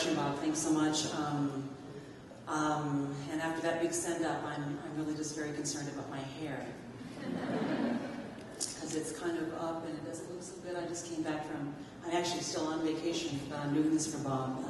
introduction, Bob. Thanks so much. And after that big send-up, I'm really just very concerned about my hair. Because it's kind of up and it doesn't look so good. I just came back from, I'm actually still on vacation, but I'm doing this for Bob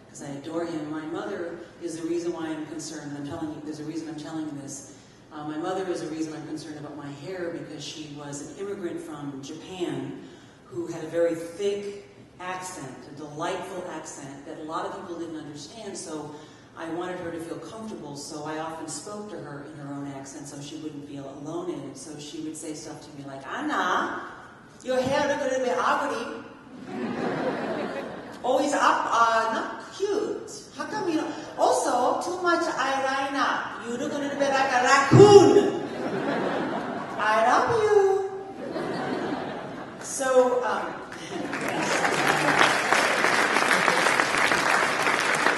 because I adore him. My mother is the reason why I'm concerned. I'm telling you, there's a reason I'm telling you this. My mother is the reason I'm concerned about my hair because she was an immigrant from Japan who had a very thick accent, a delightful accent that a lot of people didn't understand, so I wanted her to feel comfortable, so I often spoke to her in her own accent so she wouldn't feel alone in it. So she would say stuff to me like, Anna, your hair look a little bit ugly. Always up, not cute. How come you know? Also, too much eyeliner. You look a little bit like a raccoon. I love you. So,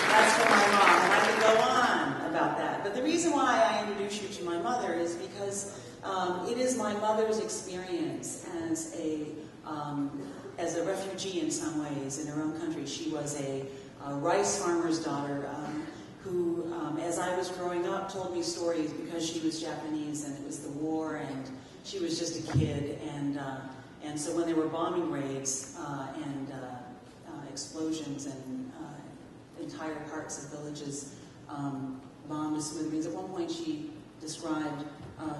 that's for my mom, and I could go on about that. But the reason why I introduce you to my mother is because it is my mother's experience as a refugee in some ways in her own country. She was a rice farmer's daughter who, as I was growing up, told me stories because she was Japanese and it was the war and she was just a kid. And so when there were bombing raids and explosions and entire parts of villages bombed to smithereens, at one point she described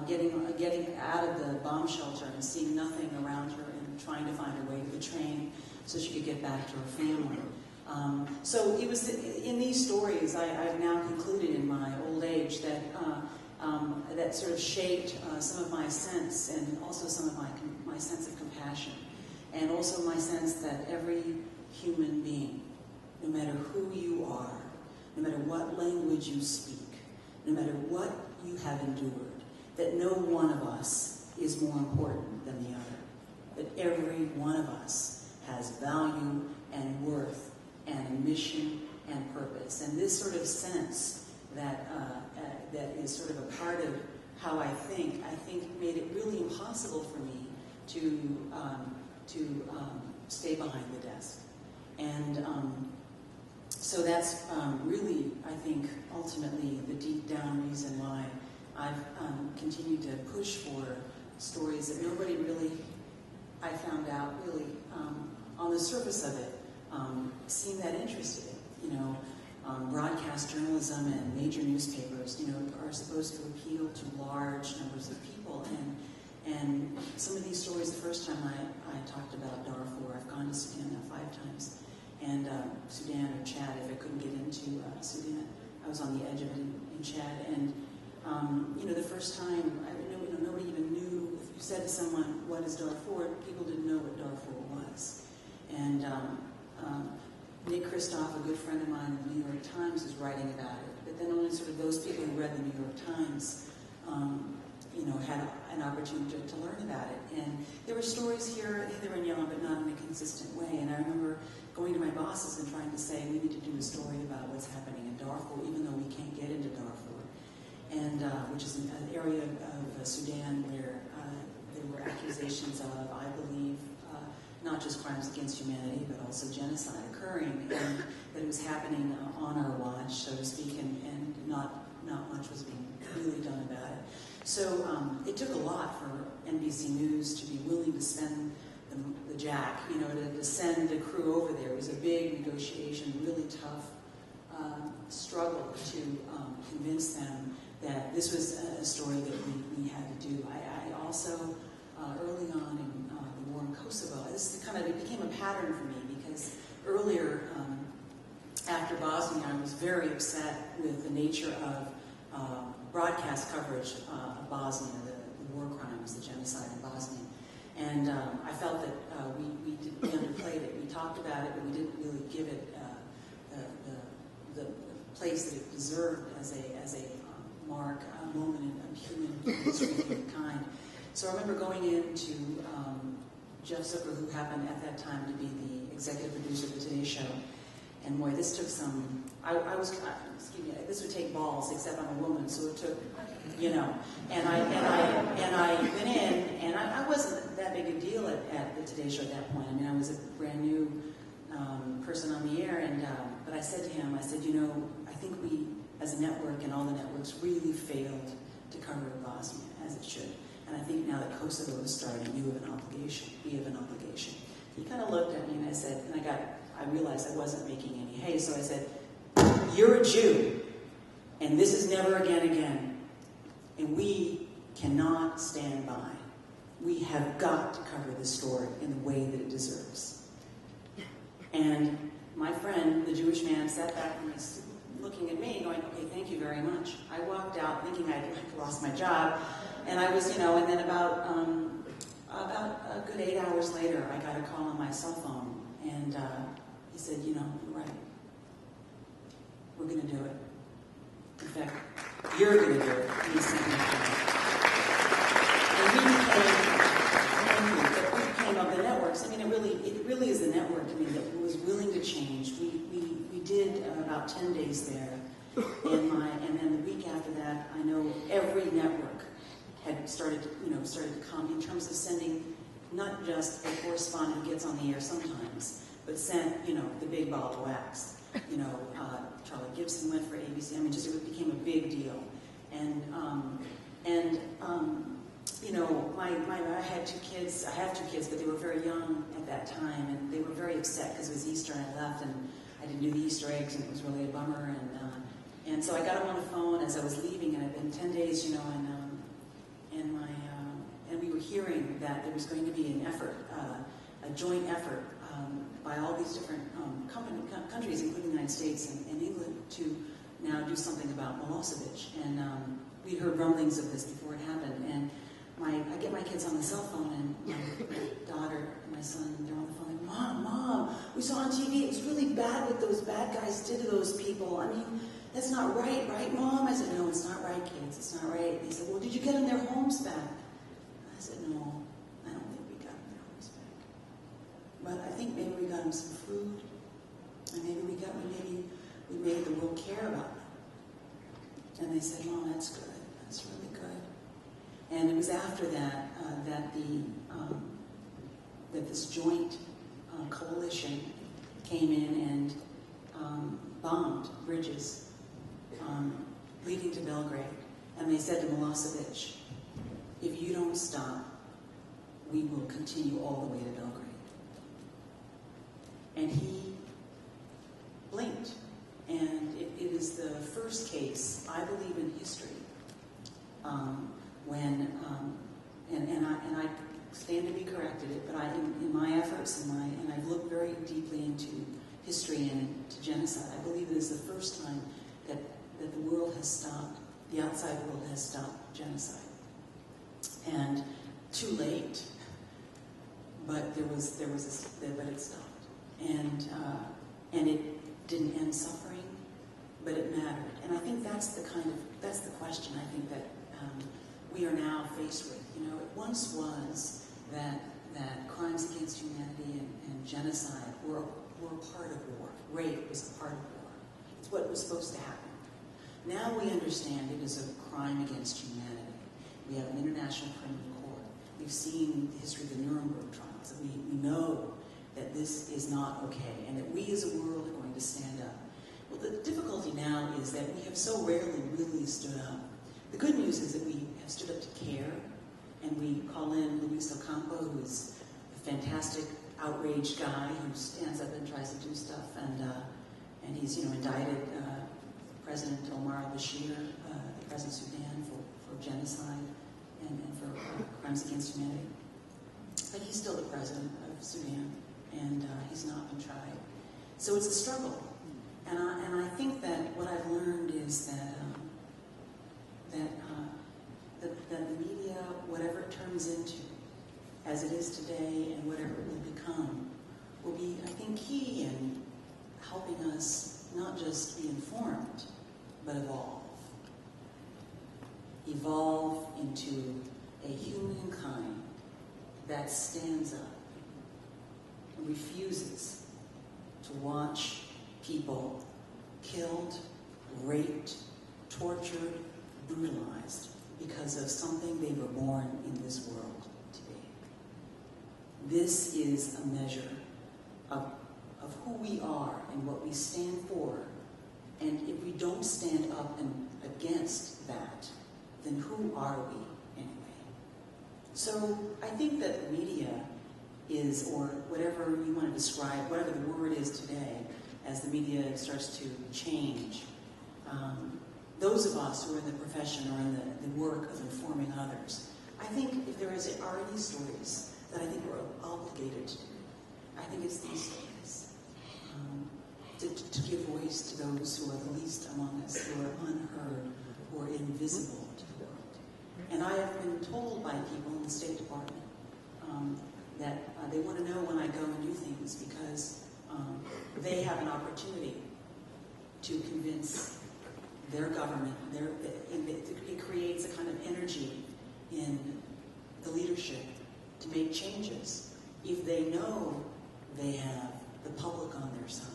getting out of the bomb shelter and seeing nothing around her and trying to find her way to the train so she could get back to her family. So it was in these stories I've now concluded in my old age that that sort of shaped some of my sense and also some of my sense of compassion and also my sense that every human being, no matter who you are, no matter what language you speak, no matter what you have endured, that no one of us is more important than the other. That every one of us has value and worth and mission and purpose. And this sort of sense that is sort of a part of how I think made it really impossible for me to stay behind the desk. And so that's really, I think, ultimately the deep down reason why I've continued to push for stories that nobody really, I found out really, on the surface of it, seemed that interested in. You know, broadcast journalism and major newspapers, you know, are supposed to appeal to large numbers of people. And some of these stories, the first time I talked about Darfur, I've gone to Sudan now 5 times. And Sudan or Chad, if I couldn't get into Sudan, I was on the edge of it in Chad. And you know, the first time, nobody even knew. If you said to someone, "What is Darfur?" people didn't know what Darfur was. And Nick Kristof, a good friend of mine in the New York Times, was writing about it. But then only sort of those people who read the New York Times, you know, had an opportunity to learn about it. And there were stories here, hither and yon, but not in a consistent way. And I remember going to my bosses and trying to say, we need to do a story about what's happening in Darfur, even though we can't get into Darfur, and which is an area of Sudan where there were accusations of, I believe, not just crimes against humanity, but also genocide occurring, and that it was happening on our watch, so to speak, and not much was being really done about it. So it took a lot for NBC News to be willing to spend the jack, you know, to send the crew over there. It was a big negotiation, really tough struggle to convince them that this was a story that we had to do. I also, early on in the war in Kosovo, it became a pattern for me because earlier, after Bosnia, I was very upset with the nature of broadcast coverage of Bosnia, the war crimes, the genocide in Bosnia. And I felt that we underplayed it. We talked about it, but we didn't really give it the place that it deserved as a mark, a moment in human history of humankind. So I remember going into Jeff Zucker, who happened at that time to be the executive producer of the Today Show, and boy, this took some. This would take balls, except I'm a woman, so it took, you know. And I went in, and I wasn't that big a deal at the Today Show at that point. I mean, I was a brand new person on the air, and but I said to him, I said, you know, I think we, as a network and all the networks, really failed to cover Bosnia as it should. And I think now that Kosovo is starting, we have an obligation. He kind of looked at me and I said, and I realized I wasn't making any hay, so I said, you're a Jew, and this is never again. And we cannot stand by. We have got to cover this story in the way that it deserves. And my friend, the Jewish man, sat back and was looking at me going, okay, thank you very much. I walked out thinking I'd lost my job. And I was, you know, and then about a good 8 hours later, I got a call on my cell phone. And he said, you know, you're right. We're going to do it. In fact, you're going to do it. And he sent me a call. And we became of the networks. I mean, it really is the network, I mean, that was willing to change. We did about 10 days there, and then the week after that, I know every network had started to come in terms of sending not just a correspondent who gets on the air sometimes, but sent, you know, the big ball of wax. You know, Charlie Gibson went for ABC. I mean, just it became a big deal, and you know, I had two kids. I have two kids, but they were very young at that time, and they were very upset because it was Easter and I left, and I didn't do the Easter eggs, and it was really a bummer. And so I got them on the phone as I was leaving, and I'd been 10 days, you know, and we were hearing that there was going to be an effort, a joint effort by all these different countries, including the United States and England, to now do something about Milosevic. And we heard rumblings of this before it happened, and I get my kids on the cell phone, and my daughter and my son, they're on the phone, like, Mom, we saw on TV, it was really bad what those bad guys did to those people. I mean, that's not right, Mom? I said, no, it's not right, kids, it's not right. They said, well, did you get them their homes back? I said, no, I don't think we got them their homes back. But I think maybe we got them some food, and maybe we made the world care about them. And they said, Mom, that's good, that's really good. And it was after that that this joint coalition came in and bombed bridges leading to Belgrade. And they said to Milosevic, if you don't stop, we will continue all the way to Belgrade. And he blinked. And it is the first case, I believe, in history when, and I stand to be corrected, but in my efforts and I've looked very deeply into history and to genocide, I believe it is the first time that the world has stopped, the outside world has stopped genocide. And too late, but but it stopped. And it didn't end suffering, but it mattered. And I think that's the question I think that we are now faced with. You know, it once was that crimes against humanity and genocide were a part of war. Rape was a part of war. It's what was supposed to happen. Now we understand it is a crime against humanity. We have an international criminal court. We've seen the history of the Nuremberg trials, and we know that this is not okay, and that we as a world are going to stand up. Well, the difficulty now is that we have so rarely really stood up. The good news is that we have stood up to care, and we call in Luis Ocampo, who's a fantastic, outraged guy who stands up and tries to do stuff, and he's, you know, indicted President Omar al-Bashir, the President of Sudan, for genocide and for crimes against humanity. But he's still the president of Sudan, and he's not been tried. So it's a struggle. And I think that what I've learned is that the media, whatever it turns into, as it is today and whatever it will become, will be, I think, key in helping us not just be informed, but evolve. Evolve into a humankind that stands up and refuses to watch people killed, raped, tortured, brutalized because of something they were born in this world to be. This is a measure of of who we are and what we stand for. And if we don't stand up and against that, then who are we anyway? So I think that the media is, or whatever you want to describe, whatever the word is today, as the media starts to change, those of us who are in the profession or in the work of informing others, I think if there are any stories that I think we're obligated to do, I think it's these stories. To give voice to those who are the least among us, who are unheard, who are invisible to the world. And I have been told by people in the State Department that they want to know when I go and do things because they have an opportunity to convince their government. It creates a kind of energy in the leadership to make changes if they know they have the public on their side,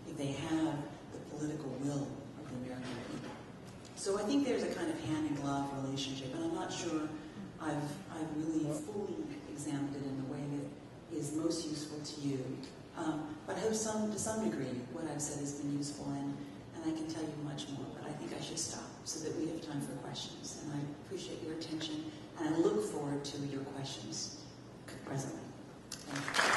if they have the political will of the American people. So I think there's a kind of hand-in-glove relationship, and I'm not sure I've really fully examined it in the way that is most useful to you. But I hope to some degree what I've said has been useful, and I can tell you much more, but I think I should stop so that we have time for questions. And I appreciate your attention, and I look forward to your questions presently. Thank you.